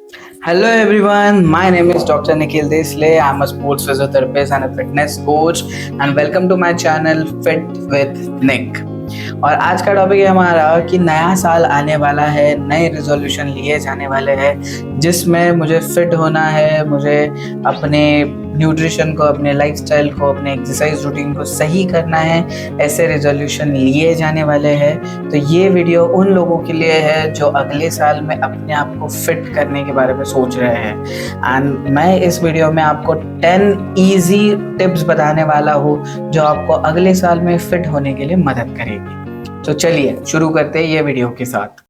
Hello everyone, my name is Dr. Nikhil Desle. I'm a sports physiotherapist and a fitness coach and welcome to my channel Fit with Nick. और आज का topic है हमारा कि नया साल आने वाला है, नए रिजोल्यूशन लिए जाने वाले हैं जिसमें मुझे फिट होना है, मुझे अपने न्यूट्रिशन को, अपने लाइफस्टाइल को, अपने एक्सरसाइज रूटीन को सही करना है। ऐसे रिजोल्यूशन लिए जाने वाले हैं। तो ये वीडियो उन लोगों के लिए है जो अगले साल में अपने आप को फिट करने के बारे में सोच रहे हैं। एंड मैं इस वीडियो में आपको 10 ईजी टिप्स बताने वाला हूँ जो आपको अगले साल में फिट होने के लिए मदद करेगी। तो चलिए शुरू करते हैं ये वीडियो के साथ।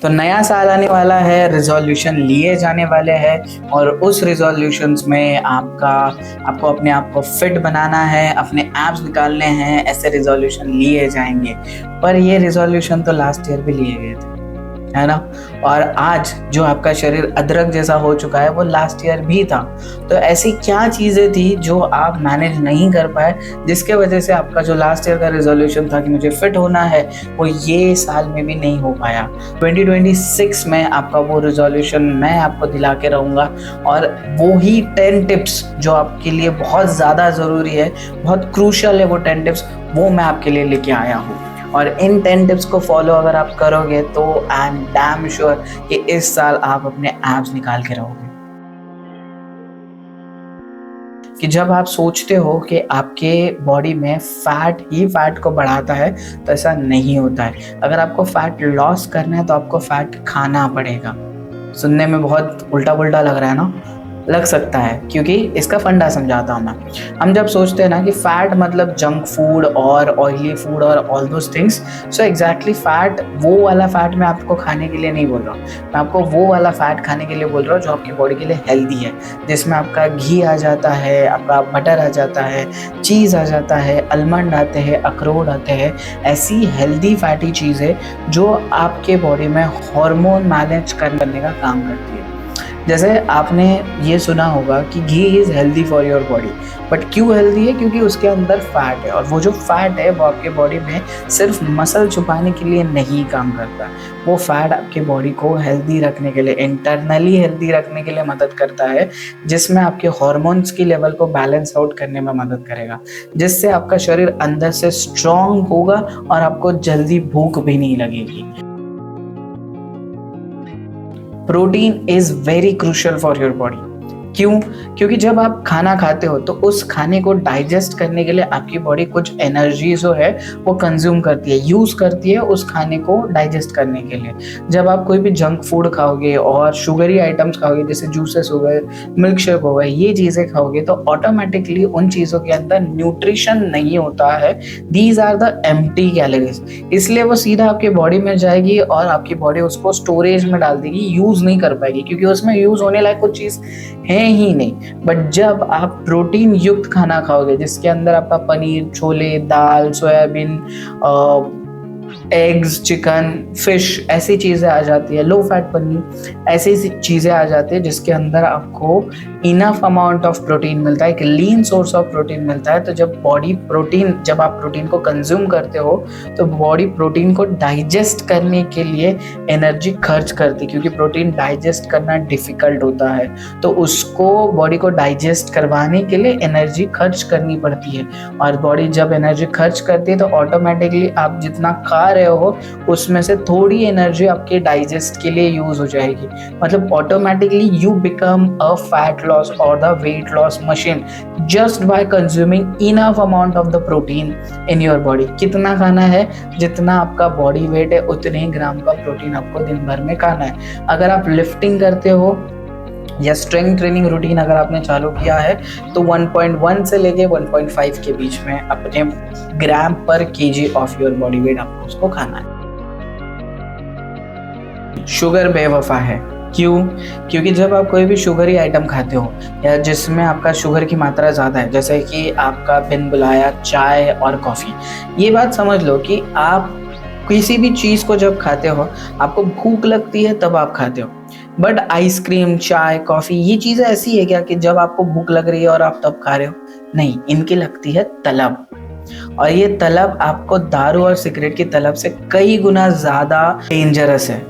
तो नया साल आने वाला है, रिजोल्यूशन लिए जाने वाले हैं और उस रिजोल्यूशंस में आपको अपने आप को फिट बनाना है, अपने एब्स निकालने हैं। ऐसे रिजोल्यूशन लिए जाएंगे, पर ये रिजोल्यूशन तो लास्ट ईयर भी लिए गए थे, है ना। और आज जो आपका शरीर अदरक जैसा हो चुका है वो लास्ट ईयर भी था। तो ऐसी क्या चीज़ें थी जो आप मैनेज नहीं कर पाए, जिसके वजह से आपका जो लास्ट ईयर का रिजोल्यूशन था कि मुझे फिट होना है, वो ये साल में भी नहीं हो पाया। 2026 में आपका वो रिजोल्यूशन मैं आपको दिला के रहूँगा और वो ही 10 टिप्स जो आपके लिए बहुत ज़्यादा ज़रूरी है, बहुत क्रूशल है, वो 10 टिप्स वो मैं आपके लिए लेके आया हूँ। और इन 10 टिप्स को फॉलो अगर आप करोगे तो आई एम डैम श्योर कि इस साल आप अपने एब्स निकाल के रहोगे। कि जब आप सोचते हो कि आपके बॉडी में फैट ही फैट को बढ़ाता है, तो ऐसा नहीं होता है। अगर आपको फैट लॉस करना है तो आपको फैट खाना पड़ेगा। सुनने में बहुत उल्टा पुल्टा लग रहा है ना, लग सकता है, क्योंकि इसका फंडा समझाता हूँ मैं। हम जब सोचते हैं ना कि फैट मतलब जंक फूड और ऑयली फूड और all those things, so exactly fat, वो वाला फैट मैं आपको खाने के लिए नहीं बोल रहा हूँ। मैं आपको वो वाला फैट खाने के लिए बोल रहा हूँ जो आपकी बॉडी के लिए हेल्दी है, जिसमें आपका घी आ जाता है, आपका बटर आ जाता है, चीज़ आ जाता है, आलमंड आते हैं, अखरोट आते हैं। ऐसी हेल्दी फैटी चीज़ें जो आपके बॉडी में हार्मोन मैनेज करने का काम करती है। जैसे आपने ये सुना होगा कि ghee is healthy for your body, but क्यों हेल्दी है? क्योंकि उसके अंदर फैट है, और वो जो फैट है वो आपके बॉडी में सिर्फ मसल छुपाने के लिए नहीं काम करता। वो फैट आपके बॉडी को हेल्दी रखने के लिए, इंटरनली हेल्दी रखने के लिए मदद करता है, जिसमें आपके हॉर्मोन्स की लेवल को बैलेंस आउट करने में मदद करेगा, जिससे आपका शरीर अंदर से स्ट्रॉन्ग होगा और आपको जल्दी भूख भी नहीं लगेगी। Protein is very crucial for your body. क्यों? क्योंकि जब आप खाना खाते हो तो उस खाने को डाइजेस्ट करने के लिए आपकी बॉडी कुछ एनर्जी जो है वो कंज्यूम करती है, यूज़ करती है उस खाने को डाइजेस्ट करने के लिए। जब आप कोई भी जंक फूड खाओगे और शुगरी आइटम्स खाओगे, जैसे जूसेस हो गए, मिल्क शेक हो गए, ये चीज़ें खाओगे, तो ऑटोमेटिकली उन चीज़ों के अंदर न्यूट्रिशन नहीं होता है। These are the empty calories, इसलिए वो सीधा आपकी बॉडी में जाएगी और आपकी बॉडी उसको स्टोरेज में डाल देगी, यूज़ नहीं कर पाएगी, क्योंकि उसमें यूज़ होने लायक कुछ चीज़ है ही नहीं। बट जब आप प्रोटीन युक्त खाना खाओगे, जिसके अंदर आपका पनीर, छोले, दाल, सोयाबीन, एग्स, चिकन, फिश, ऐसी चीज़ें आ जाती है, लो फैट पनीर, ऐसी चीज़ें आ जाती है जिसके अंदर आपको इनफ अमाउंट ऑफ प्रोटीन मिलता है, एक लीन सोर्स ऑफ प्रोटीन मिलता है। तो जब आप प्रोटीन को कंज्यूम करते हो तो बॉडी प्रोटीन को डाइजेस्ट करने के लिए एनर्जी खर्च करती है, क्योंकि प्रोटीन डाइजेस्ट करना डिफिकल्ट होता है, तो उसको बॉडी को डाइजेस्ट करवाने के लिए एनर्जी खर्च करनी पड़ती है। और बॉडी जब एनर्जी खर्च करती है तो ऑटोमेटिकली आप जितना खा रहे हो उसमें से थोड़ी एनर्जी आपके डाइजेस्ट के लिए यूज हो जाएगी। मतलब automatically you become a fat loss or the weight loss machine just by consuming enough amount of the protein in your body। कितना खाना है? जितना आपका बॉडी वेट है उतने ही ग्राम का प्रोटीन आपको दिन भर में खाना है। अगर आप लिफ्टिंग करते हो या स्ट्रेंथ ट्रेनिंग रूटीन अगर आपने चालू किया है तो 1.1 से लेके 1.5 के बीच में अपने ग्राम पर KG of your body weight आपको उसको खाना है। शुगर बेवफा है। क्यों? क्योंकि जब आप कोई भी शुगरी आइटम खाते हो या जिसमें आपका शुगर की मात्रा ज़्यादा है, जैसे कि आपका बिन बुलाया चाय और कॉफ़ी, ये बात समझ लो कि आप किसी भी चीज़ को जब खाते हो आपको भूख लगती है तब आप खाते हो। बट आइसक्रीम, चाय, कॉफ़ी, ये चीज़ें ऐसी है क्या कि जब आपको भूख लग रही है और आप तब खा रहे हो? नहीं, इनकी लगती है तलब। और ये तलब आपको दारू और सिगरेट की तलब से कई गुना ज़्यादा डेंजरस है,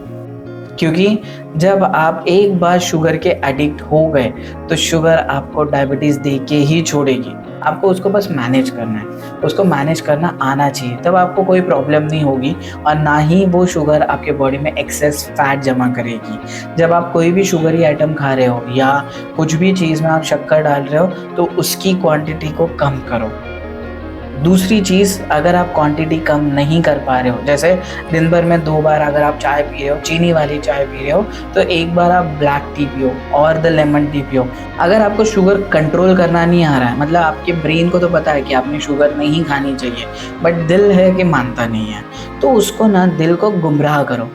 क्योंकि जब आप एक बार शुगर के एडिक्ट हो गए तो शुगर आपको डायबिटीज़ दे के ही छोड़ेगी। आपको उसको बस मैनेज करना है, उसको मैनेज करना आना चाहिए, तब आपको कोई प्रॉब्लम नहीं होगी और ना ही वो शुगर आपके बॉडी में एक्सेस फैट जमा करेगी। जब आप कोई भी शुगरी आइटम खा रहे हो या कुछ भी चीज़ में आप शक्कर डाल रहे हो तो उसकी क्वांटिटी को कम करो। दूसरी चीज़, अगर आप क्वांटिटी कम नहीं कर पा रहे हो, जैसे दिन भर में 2 बार अगर आप चाय पी रहे हो, चीनी वाली चाय पी रहे हो, तो एक बार आप ब्लैक टी पियो और द लेमन टी पियो। अगर आपको शुगर कंट्रोल करना नहीं आ रहा है, मतलब आपके ब्रेन को तो पता है कि आपने शुगर नहीं खानी चाहिए, बट दिल है कि मानता नहीं है, तो उसको ना दिल को गुमराह करो।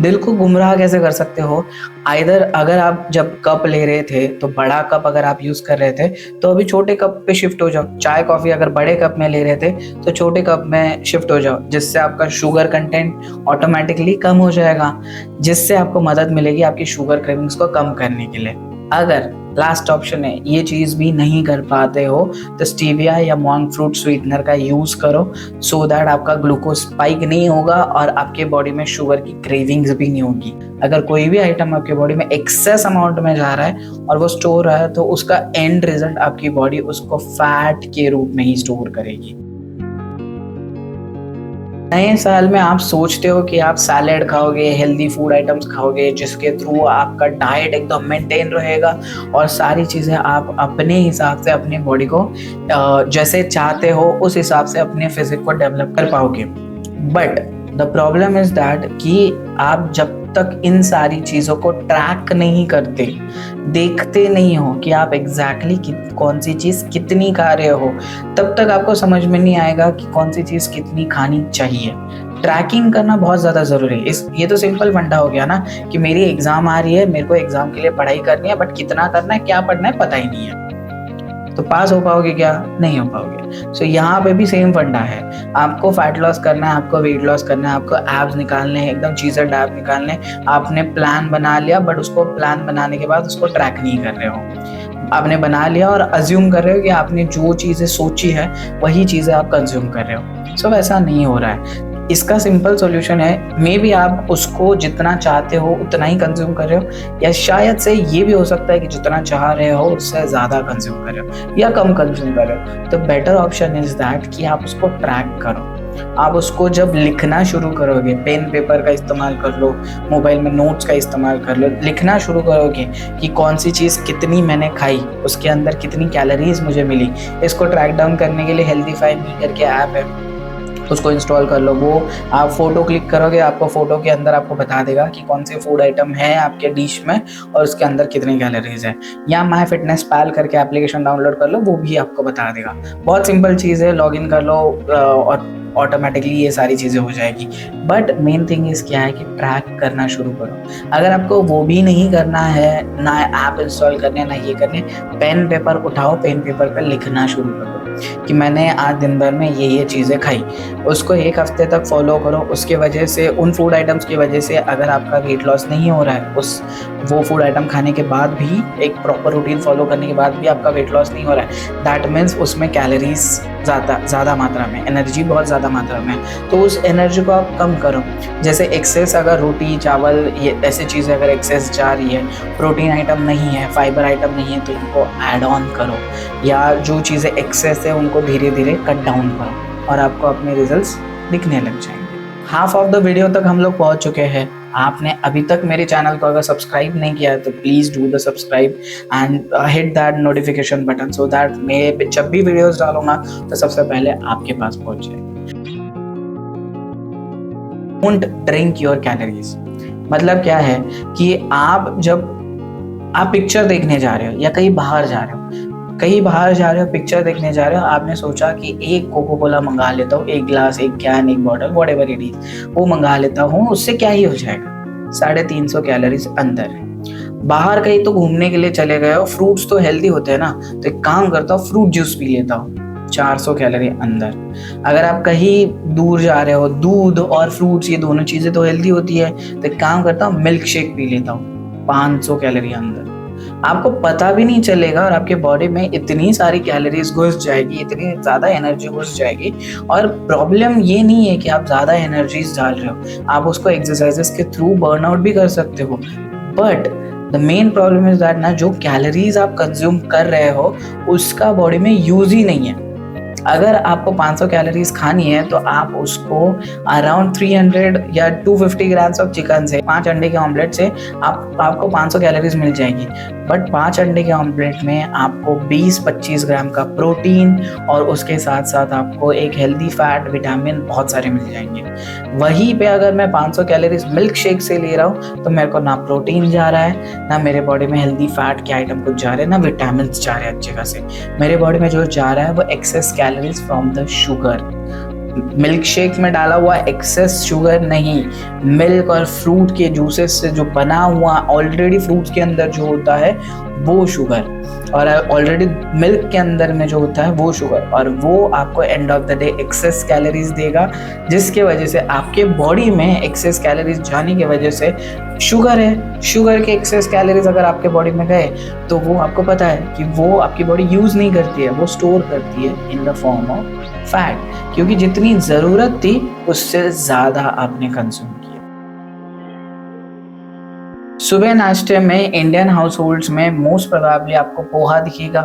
दिल को गुमराह कैसे कर सकते हो? आइदर अगर आप जब कप ले रहे थे तो बड़ा कप अगर आप यूज़ कर रहे थे तो अभी छोटे कप पे शिफ्ट हो जाओ। चाय कॉफ़ी अगर बड़े कप में ले रहे थे तो छोटे कप में शिफ्ट हो जाओ, जिससे आपका शुगर कंटेंट ऑटोमेटिकली कम हो जाएगा, जिससे आपको मदद मिलेगी आपकी शुगर क्रेविंग्स को कम करने के लिए। अगर लास्ट ऑप्शन है ये चीज़ भी नहीं कर पाते हो तो स्टीविया या मॉन्क फ्रूट स्वीटनर का यूज़ करो, सो दैट आपका ग्लूकोज स्पाइक नहीं होगा और आपके बॉडी में शुगर की क्रेविंग्स भी नहीं होगी। अगर कोई भी आइटम आपके बॉडी में एक्सेस अमाउंट में जा रहा है और वो स्टोर रहा है तो उसका एंड रिजल्ट आपकी बॉडी उसको फैट के रूप में ही स्टोर करेगी। नए साल में आप सोचते हो कि आप सैलेड खाओगे, हेल्दी फूड आइटम्स खाओगे, जिसके थ्रू आपका डाइट एकदम मेंटेन रहेगा और सारी चीज़ें आप अपने हिसाब से अपनी बॉडी को जैसे चाहते हो उस हिसाब से अपने फिजिक को डेवलप कर पाओगे। But the problem is that कि आप जब तक इन सारी चीज़ों को ट्रैक नहीं करते, देखते नहीं हो कि आप एग्जैक्टली कौन सी चीज़ कितनी खा रहे हो, तब तक आपको समझ में नहीं आएगा कि कौन सी चीज़ कितनी खानी चाहिए। ट्रैकिंग करना बहुत ज़्यादा ज़रूरी है। ये तो सिंपल फंडा हो गया ना कि मेरी एग्ज़ाम आ रही है, मेरे को एग्ज़ाम के लिए पढ़ाई करनी है, बट कितना करना है, क्या पढ़ना है, पता ही नहीं है, तो पास हो पाओगे क्या? नहीं हो पाओगे। सो यहाँ पे भी सेम फंडा है। आपको फैट लॉस करना है, आपको वेट लॉस करना है, आपको एब्स निकालने हैं, एकदम चीज़र एब निकालने हैं। आपने प्लान बना लिया, बट उसको प्लान बनाने के बाद उसको ट्रैक नहीं कर रहे हो। आपने बना लिया और अज्यूम कर रहे हो कि आपने जो चीज़ें सोची है वही चीज़ें आप कंज्यूम कर रहे हो। सो वैसा नहीं हो रहा है। इसका सिंपल सॉल्यूशन है, मे बी आप उसको जितना चाहते हो उतना ही कंज्यूम कर रहे हो, या शायद से ये भी हो सकता है कि जितना चाह रहे हो उससे ज़्यादा कंज्यूम कर रहे हो या कम कंज्यूम कर रहे हो। तो बेटर ऑप्शन इज दैट कि आप उसको ट्रैक करो। आप उसको जब लिखना शुरू करोगे, पेन पेपर का इस्तेमाल कर लो, मोबाइल में नोट्स का इस्तेमाल कर लो, लिखना शुरू करोगे कि कौन सी चीज़ कितनी मैंने खाई, उसके अंदर कितनी कैलोरीज मुझे मिली। इसको ट्रैक डाउन करने के लिए हेल्दीफाई मी करके ऐप है, उसको इंस्टॉल कर लो। वो आप फोटो क्लिक करोगे, आपको फोटो के अंदर आपको बता देगा कि कौन से फूड आइटम है आपके डिश में और उसके अंदर कितनी कैलोरीज है। या माई फिटनेस पैल करके एप्लीकेशन डाउनलोड कर लो, वो भी आपको बता देगा। बहुत सिंपल चीज़ है, लॉग इन कर लो और ऑटोमेटिकली ये सारी चीज़ें हो जाएगी। बट मेन थिंग इस क्या है कि ट्रैक करना शुरू करो। अगर आपको वो भी नहीं करना है, ना ऐप इंस्टॉल करने, ना ये करने, पेन पेपर उठाओ, पेन पेपर पर लिखना शुरू करो कि मैंने आज दिन भर में ये चीज़ें खाई। उसको 1 हफ्ते तक फॉलो करो। उसके वजह से, उन फूड आइटम्स की वजह से अगर आपका वेट लॉस नहीं हो रहा है, वो फूड आइटम खाने के बाद भी, एक प्रॉपर रूटीन फॉलो करने के बाद भी आपका वेट लॉस नहीं हो रहा है, दैट मीन्स उसमें कैलोरीज ज़्यादा मात्रा में, एनर्जी बहुत ज़्यादा मात्रा में, तो उस एनर्जी को आप कम करो। जैसे एक्सेस अगर रोटी चावल ये ऐसी चीज़ें अगर एक्सेस जा रही है, प्रोटीन आइटम नहीं है, फाइबर आइटम नहीं है, तो उनको ऐड ऑन करो, या जो चीज़ें एक्सेस है उनको धीरे धीरे कट डाउन करो और आपको अपने रिजल्ट्स दिखने लग जाएंगे। हाफ ऑफ द वीडियो तक हम लोग पहुंच चुके हैं। आपने अभी तक मेरे चैनल को अगर सब्सक्राइब नहीं किया है तो please do the subscribe and hit that notification button, so that मैं जब भी वीडियोस डालूंगा तो सबसे पहले आपके पास पहुंच जाए। Don't drink your calories. मतलब क्या है कि आप जब आप पिक्चर देखने जा रहे हो या कहीं बाहर जा रहे हो, पिक्चर देखने जा रहे हो, आपने सोचा कि एक कोको कोला मंगा लेता हूँ, एक गिलास, एक कैन, एक bottle, what ever it is, वो मंगा लेता हूँ, उससे क्या ही हो जाएगा, 350 कैलोरीज अंदर है। बाहर कहीं तो घूमने के लिए चले गए हो, फ्रूट्स तो हेल्दी होते हैं ना, तो एक काम करता हूँ, फ्रूट जूस पी लेता हूँ, 400 कैलोरी अंदर। अगर आप कहीं दूर जा रहे हो, दूध और फ्रूट्स ये दोनों चीज़ें तो हेल्दी होती है, तो एक काम करता हूँ, मिल्क शेक पी लेता हूँ, 500 कैलोरी अंदर। आपको पता भी नहीं चलेगा और आपके बॉडी में इतनी सारी कैलोरीज घुस जाएगी, इतनी ज़्यादा एनर्जी घुस जाएगी। और प्रॉब्लम ये नहीं है कि आप ज़्यादा एनर्जीज डाल रहे हो, आप उसको एक्सरसाइजेस के थ्रू बर्नआउट भी कर सकते हो। But the main problem is that ना, जो कैलोरीज आप कंज्यूम कर रहे हो उसका बॉडी में यूज ही नहीं है। अगर आपको 500 कैलोरीज खानी है तो आप उसको अराउंड 300 या 250 ग्राम्स ऑफ चिकन से, 5 अंडे के ऑमलेट से आपको 500 कैलोरीज मिल जाएगी। बट 5 अंडे के ऑमलेट में आपको 20-25 ग्राम का प्रोटीन और उसके साथ साथ आपको एक हेल्दी फैट, विटामिन बहुत सारे मिल जाएंगे। वहीं पे अगर मैं 500 कैलोरीज मिल्क शेक से ले रहा हूँ तो मेरे को ना प्रोटीन जा रहा है, ना मेरे बॉडी में हेल्दी फैट के आइटम कुछ जा रहे हैं, ना विटामिन जा रहे हैं अच्छे खासे। मेरे बॉडी में जो जा रहा है वो excess calories from the sugar. Milk shake में डाला हुआ एक्सेस शुगर नहीं, मिल्क और फ्रूट के जूसेस से जो बना हुआ ऑलरेडी फ्रूट्स के अंदर जो होता है वो शुगर, और ऑलरेडी मिल्क के अंदर में जो होता है वो शुगर, और वो आपको end of the day excess calories देगा, जिसके वजह से आपके बॉडी में एक्सेस कैलोरीज जाने की वजह से शुगर है, शुगर के एक्सेस कैलोरीज अगर आपके बॉडी में गए तो वो आपको पता है कि वो आपकी बॉडी यूज नहीं करती है, वो स्टोर करती है in the form of fat, क्योंकि जितनी जरूरत थी उससे ज्यादा आपने कंज्यूम किया। सुबह नाश्ते में इंडियन हाउस होल्ड्स में मोस्ट प्रोबेबली आपको पोहा दिखेगा,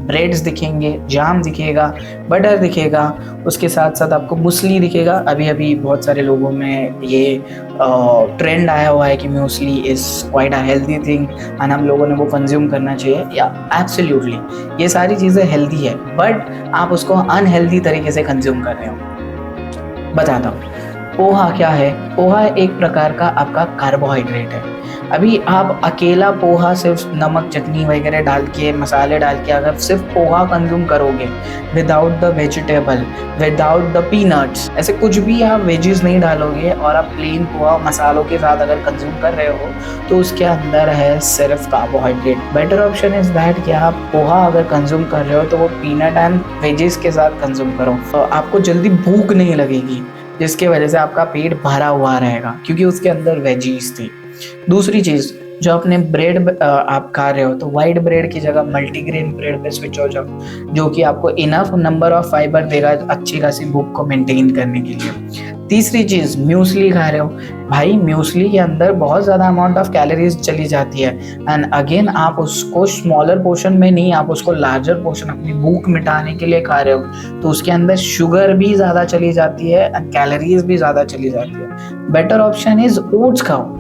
ब्रेड्स दिखेंगे, जाम दिखेगा, बटर दिखेगा, उसके साथ साथ आपको मुसली दिखेगा। अभी अभी बहुत सारे लोगों में ये ट्रेंड आया हुआ है कि muesli is quite a healthy thing and हम लोगों ने वो कंज्यूम करना चाहिए। या एब्सोल्युटली ये सारी चीज़ें हेल्दी है, बट आप उसको अनहेल्दी तरीके से कंज्यूम कर रहे हो। बताता हूँ पोहा क्या है। पोहा एक प्रकार का आपका कार्बोहाइड्रेट है। अभी आप अकेला पोहा सिर्फ नमक चटनी वगैरह डाल के, मसाले डाल के अगर सिर्फ पोहा कंज्यूम करोगे without the vegetable, without the peanuts, ऐसे कुछ भी आप वेजीज नहीं डालोगे और आप प्लेन पोहा मसालों के साथ अगर कंज्यूम कर रहे हो तो उसके अंदर है सिर्फ carbohydrate. Better option is that कि आप पोहा अगर कंज्यूम कर रहे हो तो वो पीनट एंड वेजीज के साथ कंज्यूम करो, तो आपको जल्दी भूख नहीं लगेगी, जिसके वजह से आपका पेट भरा हुआ रहेगा क्योंकि उसके अंदर वेजीज थी। दूसरी चीज़, जो अपने ब्रेड आप खा रहे हो तो वाइट ब्रेड की जगह मल्टीग्रेन ब्रेड पे स्विच हो जाओ, जो कि आपको इनफ नंबर ऑफ फाइबर देगा अच्छी खासी भूख को मेंटेन करने के लिए। तीसरी चीज़, म्यूसली खा रहे हो, भाई म्यूसली के अंदर बहुत ज़्यादा अमाउंट ऑफ कैलोरीज चली जाती है एंड अगेन आप उसको स्मॉलर पोर्शन में नहीं, आप उसको लार्जर पोर्शन अपनी भूख मिटाने के लिए खा रहे हो तो उसके अंदर शुगर भी ज़्यादा चली जाती है एंड कैलोरीज भी ज़्यादा चली जाती है। बेटर ऑप्शन इज ओट्स खाओ।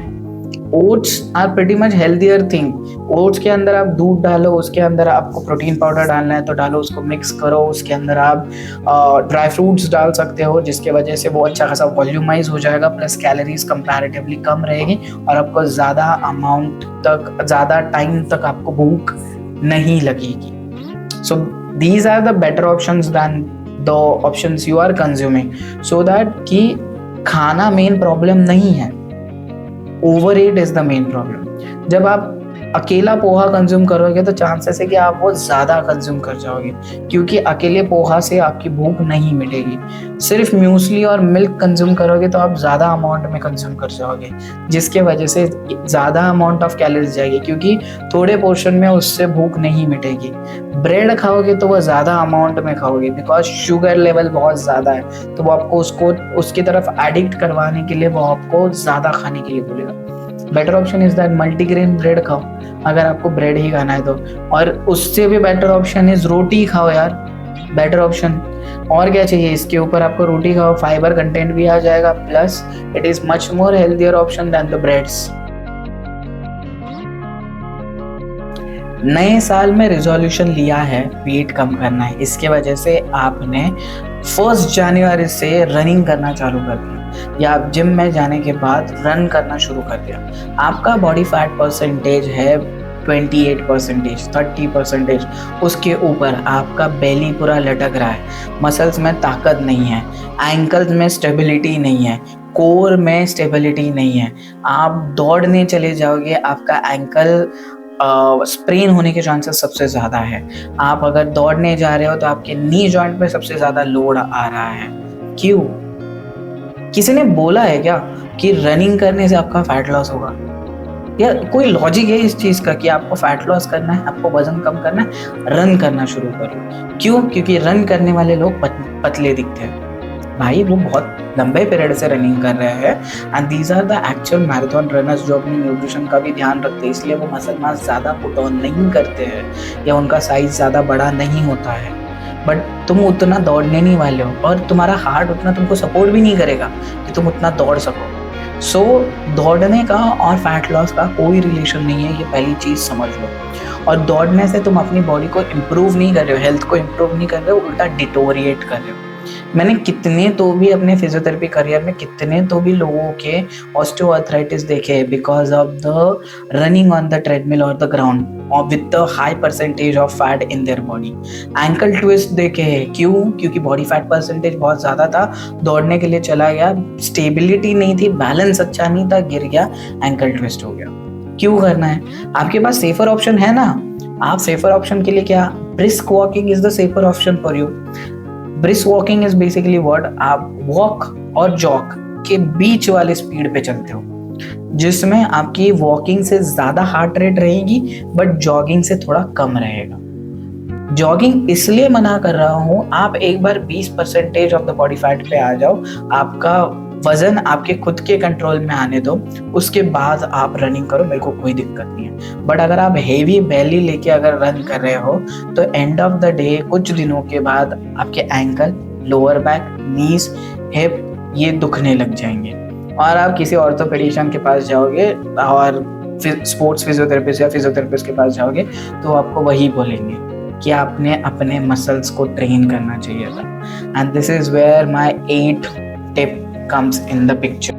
Oats are pretty much healthier thing. Oats के अंदर आप दूध डालो, उसके अंदर आपको प्रोटीन पाउडर डालना है तो डालो, उसको मिक्स करो, उसके अंदर आप ड्राई फ्रूट्स डाल सकते हो जिसके वजह से वो अच्छा खासा वॉल्यूमाइज हो जाएगा, प्लस कैलोरीज कंपैरेटिवली कम रहेगी और आपको ज़्यादा अमाउंट तक, ज़्यादा टाइम तक आपको भूख नहीं लगेगी। So these are the better options than the options you are consuming, so that कि खाना मेन प्रॉब्लम नहीं है, over eat is the main problem. जब आप अकेला पोहा कंज्यूम करोगे तो चांसेस है कि आप वो ज़्यादा कंज्यूम कर जाओगे, क्योंकि अकेले पोहा से आपकी भूख नहीं मिटेगी। सिर्फ म्यूसली और मिल्क कंज्यूम करोगे तो आप ज़्यादा अमाउंट में कंज्यूम कर जाओगे, जिसके वजह से ज़्यादा अमाउंट ऑफ कैलोरीज जाएगी, क्योंकि थोड़े पोर्शन में उससे भूख नहीं मिटेगी। ब्रेड खाओगे तो वो ज़्यादा अमाउंट में खाओगे बिकॉज शुगर लेवल बहुत ज़्यादा है, तो वो आपको उसकी तरफ एडिक्ट करवाने के लिए वो आपको ज़्यादा खाने के लिए बोलेगा। Better option is that multigrain bread खाओ अगर आपको ब्रेड ही खाना है तो, और उससे भी बेटर ऑप्शन इज रोटी खाओ यार, बेटर ऑप्शन। और क्या चाहिए इसके ऊपर, आपको रोटी खाओ, फाइबर कंटेंट भी आ जाएगा, plus it is much more healthier option than the breads. नए साल में रिजोल्यूशन लिया है वेट कम करना है, इसके वजह से आपने 1 जनवरी से रनिंग करना चालू कर दिया या आप जिम में जाने के बाद रन करना शुरू कर दिया। आपका बॉडी फैट परसेंटेज है 28%, 30%, उसके ऊपर आपका बेली पूरा लटक रहा है, मसल्स में ताकत नहीं है, एंकल्स में स्टेबिलिटी नहीं है, कोर में स्टेबिलिटी नहीं है। आप दौड़ने चले जाओगे, आपका एंकल स्प्रेन होने के चांसेस सबसे ज़्यादा है। आप अगर दौड़ने जा रहे हो तो आपके नी जॉइंट पे सबसे ज़्यादा लोड आ रहा है। क्यों? किसी ने बोला है क्या कि रनिंग करने से आपका फैट लॉस होगा? या कोई लॉजिक है इस चीज़ का कि आपको फैट लॉस करना है, आपको वजन कम करना है, रन करना शुरू करो। क्यों? क्योंकि रन करने वाले लोग पतले दिखते हैं भाई, वो बहुत लंबे पीरियड से रनिंग कर रहे हैं and these are the actual marathon runners जो अपनी न्यूट्रिशन का भी ध्यान रखते हैं, इसलिए वो मसल मास ज़्यादा पुट ऑन नहीं करते हैं या उनका साइज ज़्यादा बड़ा नहीं होता है। बट तुम उतना दौड़ने नहीं वाले हो और तुम्हारा हार्ट उतना तुमको सपोर्ट भी नहीं करेगा कि तुम उतना दौड़ सको। सो दौड़ने का और फैट लॉस का कोई रिलेशन नहीं है, ये पहली चीज़ समझ लो। और दौड़ने से तुम अपनी बॉडी को इम्प्रूव नहीं कर रहे हो, हेल्थ को इम्प्रूव नहीं कर रहे हो, उल्टा डिटोरिएट कर रहे हो। मैंने कितने तो भी अपने फिजियोथेरेपी करियर में कितने तो भी लोगों के ऑस्टियोआर्थराइटिस देखे because of the running on the treadmill और the ground with the high percentage of fat in their body. Ankle twist देखे हैं, क्यों? क्योंकि बॉडी फैट परसेंटेज बहुत ज़्यादा था, दौड़ने के लिए चला गया, स्टेबिलिटी नहीं थी, बैलेंस अच्छा नहीं था, गिर गया, एंकल ट्विस्ट हो गया। क्यों करना है? आपके पास सेफर ऑप्शन है ना। आप सेफर ऑप्शन के लिए क्या, brisk walking is the safer option for you. Brisk walking is basically what, आप वॉक और जॉग के बीच वाले स्पीड पे चलते हो, जिसमें आपकी वॉकिंग से ज्यादा हार्ट रेट रहेगी बट जॉगिंग से थोड़ा कम रहेगा। जॉगिंग इसलिए मना कर रहा हूं, आप एक बार 20% ऑफ द बॉडी फैट पे आ जाओ, आपका वजन आपके खुद के कंट्रोल में आने दो, उसके बाद आप रनिंग करो, मेरे को कोई दिक्कत नहीं है। बट अगर आप हेवी बेली लेके अगर रन कर रहे हो तो एंड ऑफ द डे कुछ दिनों के बाद आपके एंकल, लोअर बैक, नीज, हिप ये दुखने लग जाएंगे और आप किसी ऑर्थोपेडिशियन के पास जाओगे और स्पोर्ट्स फिजियोथेरेपिस्ट या फिजियोथेरेपिस्ट के पास जाओगे तो आपको वही बोलेंगे कि आपने अपने मसल्स को ट्रेन करना चाहिए था। And this is where my 8th tip comes in the picture।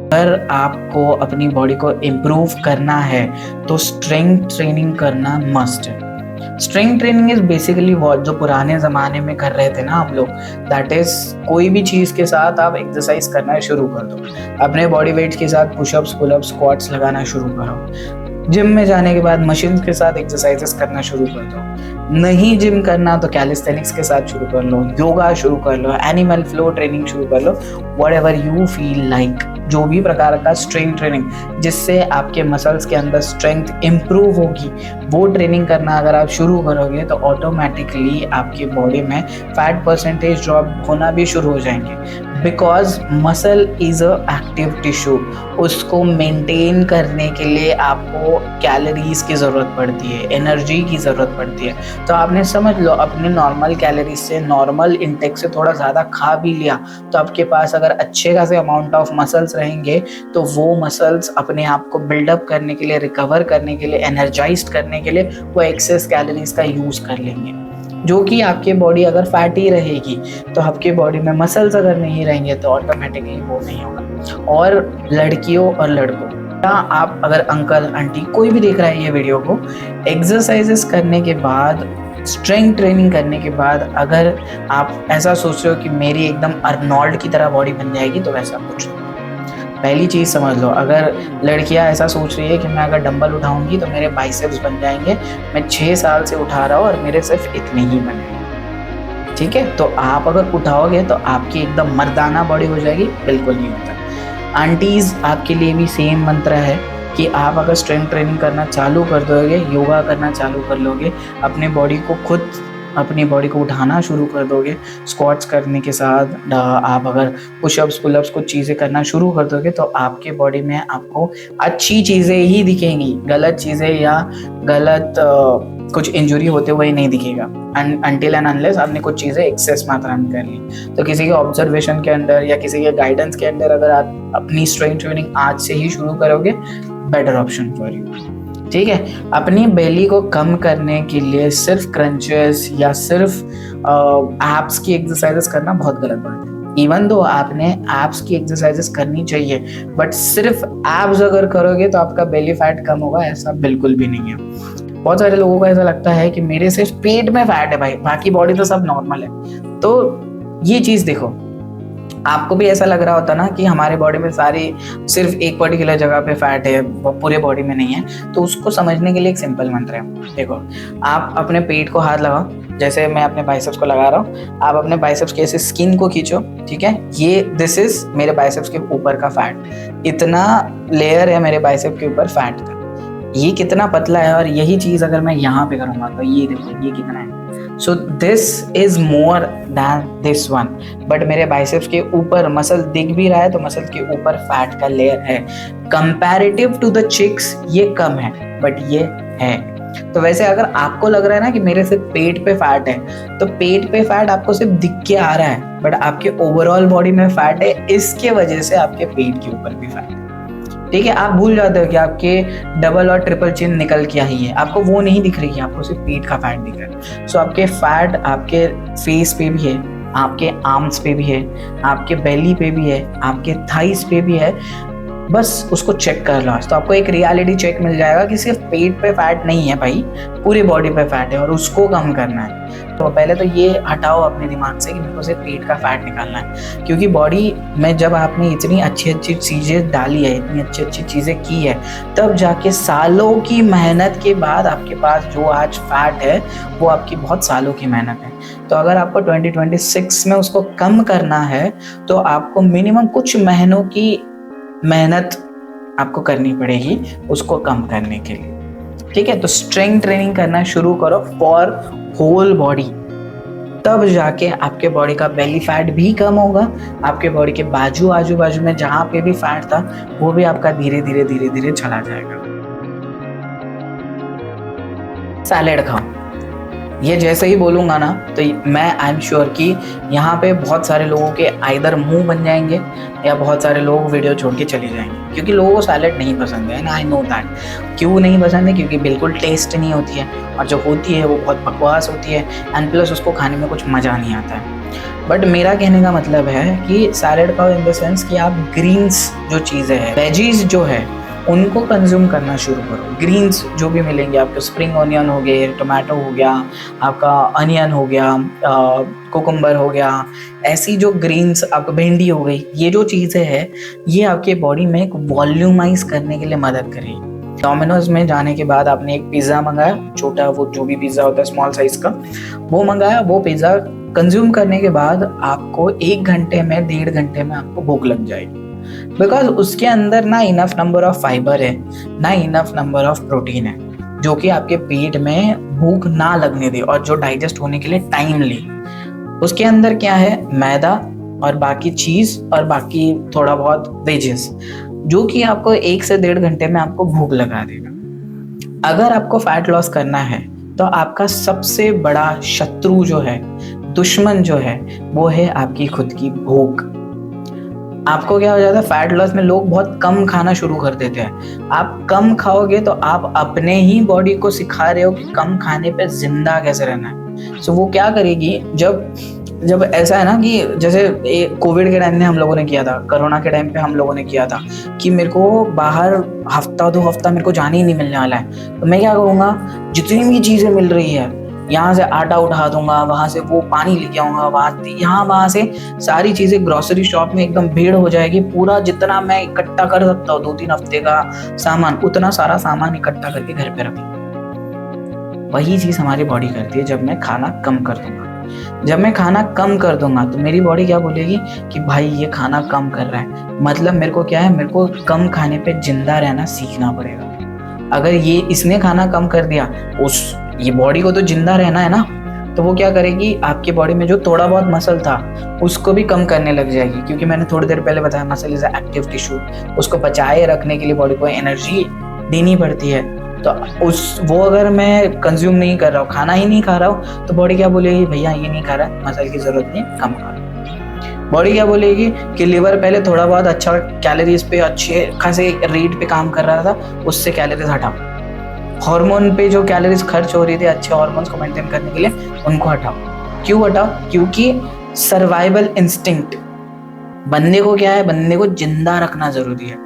अगर आपको अपनी बॉडी को इम्प्रूव करना है तो स्ट्रेंथ ट्रेनिंग करना मस्ट है। स्ट्रेंथ ट्रेनिंग इज बेसिकली वो जो पुराने जमाने में कर रहे थे ना आप लोग, दैट इज कोई भी चीज के साथ आप एक्सरसाइज करना शुरू कर दो। अपने बॉडी वेट के साथ पुशअप्स, पुलअप्स, स्क्वाट्स लगाना शुरू करो। जिम में जाने के बाद मशीन के साथ एक्सरसाइजेस करना शुरू कर दो। नहीं जिम करना तो कैलिस्थेनिक्स के साथ शुरू कर लो, योगा शुरू कर लो, एनिमल फ्लो ट्रेनिंग शुरू कर लो, व्हाटएवर यू फील लाइक। जो भी प्रकार का स्ट्रेंथ ट्रेनिंग जिससे आपके मसल्स के अंदर स्ट्रेंथ इम्प्रूव होगी, वो ट्रेनिंग करना अगर आप शुरू करोगे तो ऑटोमेटिकली आपकी बॉडी में फैट परसेंटेज ड्रॉप होना भी शुरू हो जाएंगे। Because muscle is a active tissue, उसको मेंटेन करने के लिए आपको कैलोरीज की ज़रूरत पड़ती है, एनर्जी की ज़रूरत पड़ती है। तो आपने समझ लो अपने नॉर्मल कैलोरीज से, नॉर्मल इंटेक से थोड़ा ज़्यादा खा भी लिया तो आपके पास अगर अच्छे खासे अमाउंट ऑफ मसल्स रहेंगे तो वो मसल्स अपने आप को बिल्डअप करने के लिए, रिकवर करने के लिए, एनर्जाइज्ड करने के लिए वो एक्सेस कैलोरीज का यूज़ कर लेंगे। जो कि आपकी बॉडी अगर फैटी रहेगी तो आपकी बॉडी में मसल्स अगर नहीं रहेंगे तो ऑटोमेटिकली वो नहीं होगा। और लड़कियों और लड़कों, आप अगर अंकल आंटी कोई भी देख रहा है ये वीडियो को, एक्सरसाइजेस करने के बाद, स्ट्रेंथ ट्रेनिंग करने के बाद अगर आप ऐसा सोच रहे हो कि मेरी एकदम अर्नोल्ड की तरह बॉडी बन जाएगी तो वैसा कुछ नहीं। पहली चीज़ समझ लो, अगर लड़कियां ऐसा सोच रही है कि मैं अगर डंबल उठाऊंगी तो मेरे बाइसेप्स बन जाएंगे, मैं 6 साल से उठा रहा हूँ और मेरे सिर्फ इतने ही बने, ठीक है, तो आप अगर उठाओगे तो आपकी एकदम मर्दाना बॉडी हो जाएगी, बिल्कुल नहीं होता। आंटीज आपके लिए भी सेम मंत्र है कि आप अगर स्ट्रेंथ ट्रेनिंग करना चालू कर दोगे, योगा करना चालू कर लोगे, अपने बॉडी को खुद अपनी बॉडी को उठाना शुरू कर दोगे, स्क्वाट्स करने के साथ आप अगर पुशअप्स, पुलअप्स कुछ चीज़ें करना शुरू कर दोगे तो आपके बॉडी में आपको अच्छी चीज़ें ही दिखेंगी, गलत चीज़ें या गलत कुछ इंजुरी होते हुए नहीं दिखेगा। अनटिल एंड अनलेस आपने कुछ चीज़ें एक्सेस मात्रा में कर ली। तो किसी के ऑब्जर्वेशन के अंदर या किसी के गाइडेंस के अंदर अगर आप अपनी स्ट्रेंथ ट्रेनिंग आज से ही शुरू करोगे, बेटर ऑप्शन फॉर यू, ठीक है। अपनी बेली को कम करने के लिए सिर्फ क्रंचेस या सिर्फ एब्स की एक्सरसाइजेस करना बहुत गलत बात है। इवन दो आपने एब्स की एक्सरसाइजेस करनी चाहिए, बट सिर्फ एब्स अगर करोगे तो आपका बेली फैट कम होगा, ऐसा बिल्कुल भी नहीं है। बहुत सारे लोगों को ऐसा लगता है कि मेरे सिर्फ पेट में फैट है भाई, बाकी बॉडी तो सब नॉर्मल है। तो ये चीज़ देखो, आपको भी ऐसा लग रहा होता ना कि हमारे बॉडी में सारी सिर्फ एक पर्टिकुलर जगह पे फैट है, वो पूरे बॉडी में नहीं है। तो उसको समझने के लिए एक सिंपल मंत्र है। देखो, आप अपने पेट को हाथ लगाओ, जैसे मैं अपने बाइसेप्स को लगा रहा हूँ, आप अपने बाइसेप्स के ऐसे स्किन को खींचो, ठीक है। ये दिस इज मेरे बाइसेप्स के ऊपर का फैट, इतना लेयर है मेरे बाइसेप के ऊपर फैट का, ये कितना पतला है। और यही चीज अगर मैं यहाँ पे करूँगा तो ये देखो ये कितना है। So this is more than this one, but मेरे बाइसेप्स के ऊपर मसल दिख भी रहा है तो मसल के ऊपर फैट का लेयर है। कंपैरेटिव टू द चिक्स ये कम है, बट ये है। तो वैसे अगर आपको लग रहा है ना कि मेरे सिर्फ पेट पे फैट है, तो पेट पे फैट आपको सिर्फ दिख के आ रहा है, बट आपके ओवरऑल बॉडी में फैट है, इसके वजह से आपके पेट के ऊपर भी फैट है, ठीक है। आप भूल जाते हो कि आपके डबल और ट्रिपल चिन निकल के आई है, आपको वो नहीं दिख रही है, आपको सिर्फ पेट का फैट दिख रहा है। सो आपके फैट आपके फेस पे भी है, आपके आर्म्स पे भी है, आपके बेली पे भी है, आपके थाइस पे भी है, बस उसको चेक कर लो। तो आपको एक रियलिटी चेक मिल जाएगा कि सिर्फ पेट पे फैट नहीं है भाई, पूरे बॉडी पे फैट है और उसको कम करना है। तो पहले तो ये हटाओ अपने दिमाग से कि मेरे को सिर्फ पेट का फैट निकालना है, क्योंकि बॉडी में जब आपने इतनी अच्छी अच्छी चीज़ें डाली है, इतनी अच्छी अच्छी चीज़ें की है, तब जाके सालों की मेहनत के बाद आपके पास जो आज फैट है वो आपकी बहुत सालों की मेहनत है। तो अगर आपको 2026 में उसको कम करना है तो आपको मिनिमम कुछ महीनों की मेहनत आपको करनी पड़ेगी उसको कम करने के लिए, ठीक है। तो स्ट्रेंथ ट्रेनिंग करना शुरू करो फॉर होल बॉडी, तब जाके आपके बॉडी का बेली फैट भी कम होगा, आपके बॉडी के आजू बाजू में जहां पे भी फैट था वो भी आपका धीरे धीरे चला जाएगा। सैलेड खाओ, ये जैसे ही बोलूँगा ना तो मैं आई एम श्योर कि यहाँ पे बहुत सारे लोगों के आइदर मुंह बन जाएंगे या बहुत सारे लोग वीडियो छोड़ के चले जाएंगे, क्योंकि लोगों को सैलेड नहीं पसंद है। आई नो दैट क्यों नहीं पसंद है, क्योंकि बिल्कुल टेस्ट नहीं होती है, और जो होती है वो बहुत बकवास होती है, एंड प्लस उसको खाने में कुछ मज़ा नहीं आता है। बट मेरा कहने का मतलब है कि सैलेड खाओ इन द सेंस कि आप ग्रीन्स जो चीज़ें हैं, वेजीज जो है, उनको कंज्यूम करना शुरू करो। ग्रीन्स जो भी मिलेंगे आपको, स्प्रिंग ऑनियन हो गए, टोमेटो हो गया, आपका अनियन हो गया, कुकुम्बर हो गया, ऐसी जो ग्रीन्स, आपको भिंडी हो गई, ये जो चीज़ें हैं ये आपके बॉडी में एक वॉल्यूमाइज करने के लिए मदद करेगी। डोमिनोज में जाने के बाद आपने एक पिज़्ज़ा मंगाया, छोटा वो जो भी पिज़्ज़ा होता है स्मॉल साइज़ का, वो मंगाया, वो पिज़्ज़ा कंज्यूम करने के बाद आपको 1 घंटे में 1.5 घंटे में आपको भूख लग जाएगी, बिकॉज उसके अंदर ना इनफ नंबर ऑफ फाइबर है, ना इनफ नंबर ऑफ प्रोटीन है, जो कि आपके पेट में भूख ना लगने दे और जो डाइजेस्ट होने के लिए टाइम ले। उसके अंदर क्या है, मैदा और बाकी चीज और बाकी थोड़ा बहुत वेजेस, जो कि आपको 1 से 1.5 घंटे में आपको भूख लगा देगा। अगर आपको फैट लॉस करना है तो आपका सबसे बड़ा शत्रु जो है, दुश्मन जो है, वो है आपकी खुद की भूख। आपको क्या हो जाता है, फैट लॉस में लोग बहुत कम खाना शुरू कर देते हैं। आप कम खाओगे तो आप अपने ही बॉडी को सिखा रहे हो कि कम खाने पे जिंदा कैसे रहना है। सो वो क्या करेगी, जब ऐसा है ना कि जैसे कोविड के टाइम में हम लोगों ने किया था, कोरोना के टाइम पे हम लोगों ने किया था कि मेरे को बाहर हफ्ता 2 हफ्ता मेरे को जाने ही नहीं मिलने वाला है, तो मैं क्या करूँगा, जितनी भी चीज़ें मिल रही है, यहाँ से आटा उठा दूंगा, वहाँ से वो पानी लेके आऊँगा, वहाँ से सारी चीज़ें, ग्रोसरी शॉप में एकदम भीड़ हो जाएगी, पूरा जितना मैं इकट्ठा कर सकता हूँ 2-3 हफ्ते का सामान, उतना सारा सामान इकट्ठा करके घर पे रखूँगा। वही चीज़ हमारी बॉडी करती है जब मैं खाना कम कर दूंगा। जब मैं खाना कम कर दूंगा तो मेरी बॉडी क्या बोलेगी कि भाई ये खाना कम कर रहा है, मतलब मेरे को क्या है, मेरे को कम खाने पे जिंदा रहना सीखना पड़ेगा। अगर ये इसने खाना कम कर दिया, ये बॉडी को तो जिंदा रहना है ना, तो वो क्या करेगी, आपके बॉडी में जो थोड़ा बहुत मसल था उसको भी कम करने लग जाएगी, क्योंकि मैंने थोड़ी देर पहले बताया मसल इज एक्टिव टिश्यू, उसको बचाए रखने के लिए बॉडी को एनर्जी देनी पड़ती है। तो वो अगर मैं कंज्यूम नहीं कर रहा हूँ, खाना ही नहीं खा रहा हूँ, तो बॉडी क्या बोलेगी, भैया ये नहीं खा रहा है, मसल की जरूरत नहीं, कम खा। बॉडी क्या बोलेगी कि लिवर पहले थोड़ा बहुत अच्छा कैलोरीज पे अच्छे खासे रेट पे काम कर रहा था, उससे कैलोरीज हटाओ। हार्मोन पे जो कैलोरीज खर्च हो रही थी अच्छे हार्मोन्स को मेंटेन करने के लिए, उनको हटाओ। क्यों हटाओ, क्योंकि सर्वाइवल इंस्टिंक्ट, बंदे को क्या है, बंदे को जिंदा रखना जरूरी है।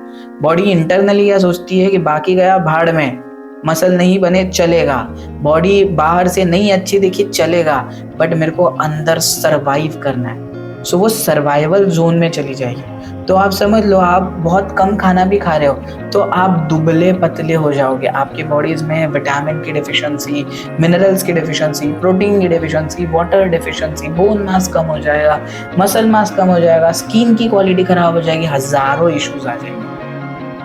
बॉडी इंटरनली क्या सोचती है कि बाकी गया भाड़ में, मसल नहीं बने चलेगा, बॉडी बाहर से नहीं अच्छी दिखी चलेगा, बट मेरे को अंदर सरवाइव करना है। सो वो सर्वाइवल जोन में चली जाएगी। तो आप समझ लो, आप बहुत कम खाना भी खा रहे हो तो आप दुबले पतले हो जाओगे। आपकी बॉडीज में विटामिन की डिफिशिएंसी, मिनरल्स की डिफिशिएंसी, प्रोटीन की deficiency, water deficiency, bone mass कम हो जाएगा, मसल मास कम हो जाएगा, स्किन की क्वालिटी खराब हो जाएगी, हजारों इश्यूज आ जाएंगे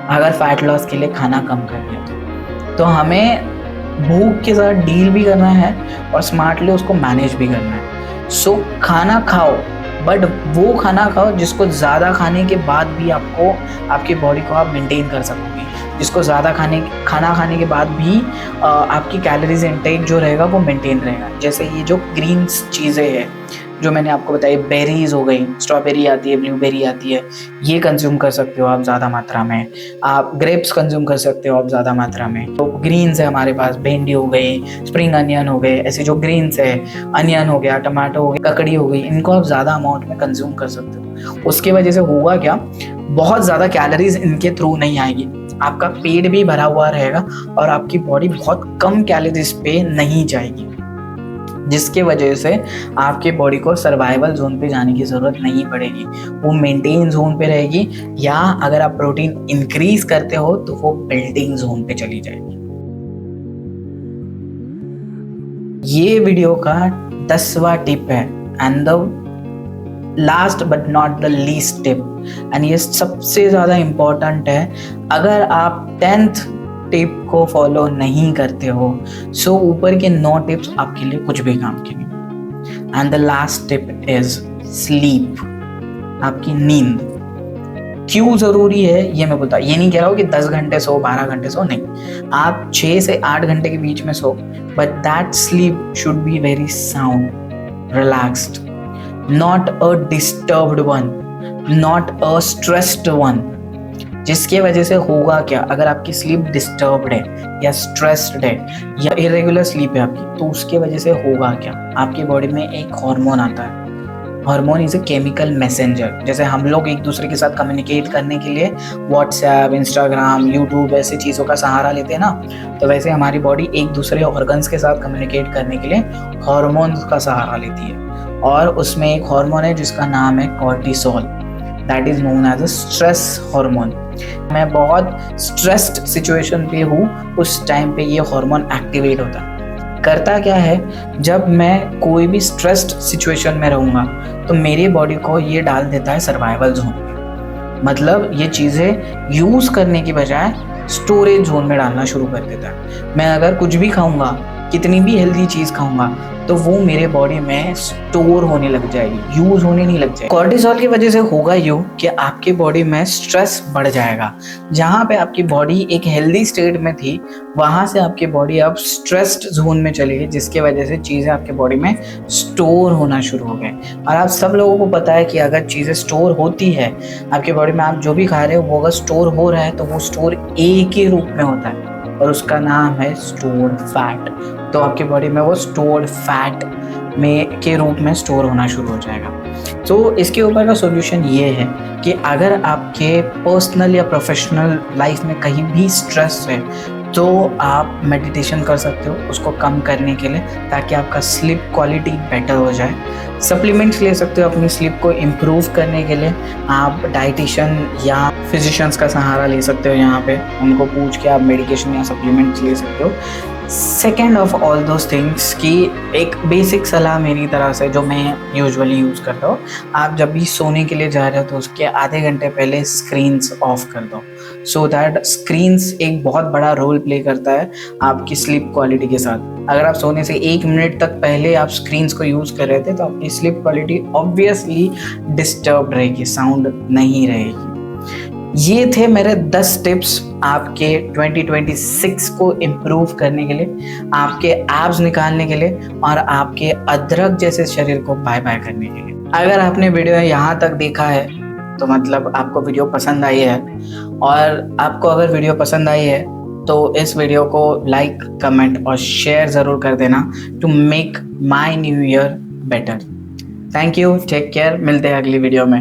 अगर फैट लॉस के लिए खाना कम कर लिया तो हमें भूख के साथ डील भी करना है और स्मार्टली उसको मैनेज भी करना है। सो खाना खाओ, बट वो खाना खाओ जिसको ज़्यादा खाने के बाद भी आपको, आपकी बॉडी को आप मेंटेन कर सकोगे, जिसको ज़्यादा खाना खाने के बाद भी आपकी कैलोरीज इनटेक जो रहेगा वो मेंटेन रहेगा। जैसे ये जो ग्रीन्स चीज़ें हैं जो मैंने आपको बताई, बेरीज हो गई, स्ट्रॉबेरी आती है, ब्लूबेरी आती है, ये कंज्यूम कर सकते हो आप ज़्यादा मात्रा में। आप ग्रेप्स कंज्यूम कर सकते हो आप ज़्यादा मात्रा में। तो ग्रीन्स है हमारे पास, भिंडी हो गई, स्प्रिंग अनियन हो गए, ऐसे जो ग्रीन्स है, अनियन हो गया, टमाटो हो गया, ककड़ी हो गई, इनको आप ज़्यादा अमाउंट में कंज्यूम कर सकते हो। उसकी वजह से होगा क्या, बहुत ज़्यादा कैलोरीज इनके थ्रू नहीं आएगी, आपका पेट भी भरा हुआ रहेगा और आपकी बॉडी बहुत कम कैलोरीज पे नहीं जाएगी, जिसके वजह से आपके बॉडी को सर्वाइवल जोन पे जाने की ज़रूरत नहीं पड़ेगी, वो मेंटेन जोन पे रहेगी, या अगर आप प्रोटीन इंक्रीज करते हो तो वो बिल्डिंग जोन पे चली जाएगी। ये वीडियो का 10वां टिप है and the last but not the least tip, and ये सबसे ज़्यादा इम्पोर्टेंट है। अगर आप 10th टिप को फॉलो नहीं करते हो सो ऊपर के 9 टिप्स आपके लिए कुछ भी काम के नहीं। And the last tip is sleep, आपकी नींद। क्यों जरूरी है ये मैं बता, ये नहीं कह रहा हूँ कि 10 घंटे सो, 12 घंटे सो, नहीं, आप 6 से 8 घंटे के बीच में सो, but that sleep should be very sound, relaxed, not a disturbed one, not a stressed one. जिसकी वजह से होगा क्या, अगर आपकी स्लीप डिस्टर्ब्ड है या स्ट्रेस्ड है या इरेगुलर स्लीप है आपकी, तो उसके वजह से होगा क्या, आपकी बॉडी में एक हार्मोन आता है। Hormone is a chemical messenger. जैसे हम लोग एक दूसरे के साथ कम्युनिकेट करने के लिए व्हाट्सएप, इंस्टाग्राम, यूट्यूब ऐसी चीज़ों का सहारा लेते हैं ना, तो वैसे हमारी बॉडी एक दूसरे ऑर्गन्स के साथ कम्युनिकेट करने के लिए हार्मोन्स का सहारा लेती है, और उसमें एक हार्मोन है जिसका नाम है cortisol, that is known as a stress hormone. मैं बहुत स्ट्रेस्ड सिचुएशन पे हूँ, उस टाइम पे ये हार्मोन एक्टिवेट होता है। करता क्या है, जब मैं कोई भी स्ट्रेस्ड सिचुएशन में रहूँगा तो मेरी बॉडी को ये डाल देता है सर्वाइवल जोन में, मतलब ये चीज़ें यूज़ करने की बजाय स्टोरेज जोन में डालना शुरू कर देता है। मैं अगर कुछ भी खाऊंगा, कितनी भी हेल्दी चीज़ खाऊंगा, तो वो मेरे बॉडी में स्टोर होने लग जाएगी, यूज होने नहीं लग जाएगी। कॉर्टिसोल की वजह से होगा यूँ कि आपकी बॉडी में स्ट्रेस बढ़ जाएगा। जहाँ पे आपकी बॉडी एक हेल्दी स्टेट में थी, वहाँ से आपकी बॉडी अब स्ट्रेस्ड जोन में चली गई, जिसकी वजह से चीज़ें आपके बॉडी में स्टोर होना शुरू हो गए। और आप सब लोगों को पता है कि अगर चीज़ें स्टोर होती है आपकी बॉडी में, आप जो भी खा रहे हो वो अगर स्टोर हो रहा है तो वो स्टोर एक ही रूप में होता है और उसका नाम है स्टोर्ड फैट। तो आपकी बॉडी में वो स्टोर्ड फैट में के रूप में स्टोर होना शुरू हो जाएगा। तो इसके ऊपर का सॉल्यूशन ये है कि अगर आपके पर्सनल या प्रोफेशनल लाइफ में कहीं भी स्ट्रेस है तो आप मेडिटेशन कर सकते हो उसको कम करने के लिए, ताकि आपका स्लीप क्वालिटी बेटर हो जाए। सप्लीमेंट्स ले सकते हो अपनी स्लीप को इम्प्रूव करने के लिए, आप डाइटिशियन या फिजिशियंस का सहारा ले सकते हो, यहाँ पे उनको पूछ के आप मेडिकेशन या सप्लीमेंट्स ले सकते हो। Second of all those things की एक बेसिक सलाह मेरी तरह से जो मैं यूजुअली यूज़ करता हूँ, आप जब भी सोने के लिए जा रहे हो तो उसके आधे घंटे पहले स्क्रीन्स ऑफ कर दो, सो दैट स्क्रीन्स एक बहुत बड़ा रोल प्ले करता है आपकी स्लीप क्वालिटी के साथ। अगर आप सोने से 1 मिनट तक पहले आप स्क्रीन्स को यूज़ कर रहे थे तो आपकी स्लीप क्वालिटी ऑब्वियसली डिस्टर्ब रहेगी, साउंड नहीं रहेगी। ये थे मेरे 10 टिप्स आपके 2026 को इम्प्रूव करने के लिए, आपके एब्स निकालने के लिए और आपके अदरक जैसे शरीर को बाय बाय करने के लिए। अगर आपने वीडियो यहाँ तक देखा है तो मतलब आपको वीडियो पसंद आई है, और आपको अगर वीडियो पसंद आई है तो इस वीडियो को लाइक, कमेंट और शेयर ज़रूर कर देना to make my new year better. Thank you, take care, मिलते हैं अगली वीडियो में।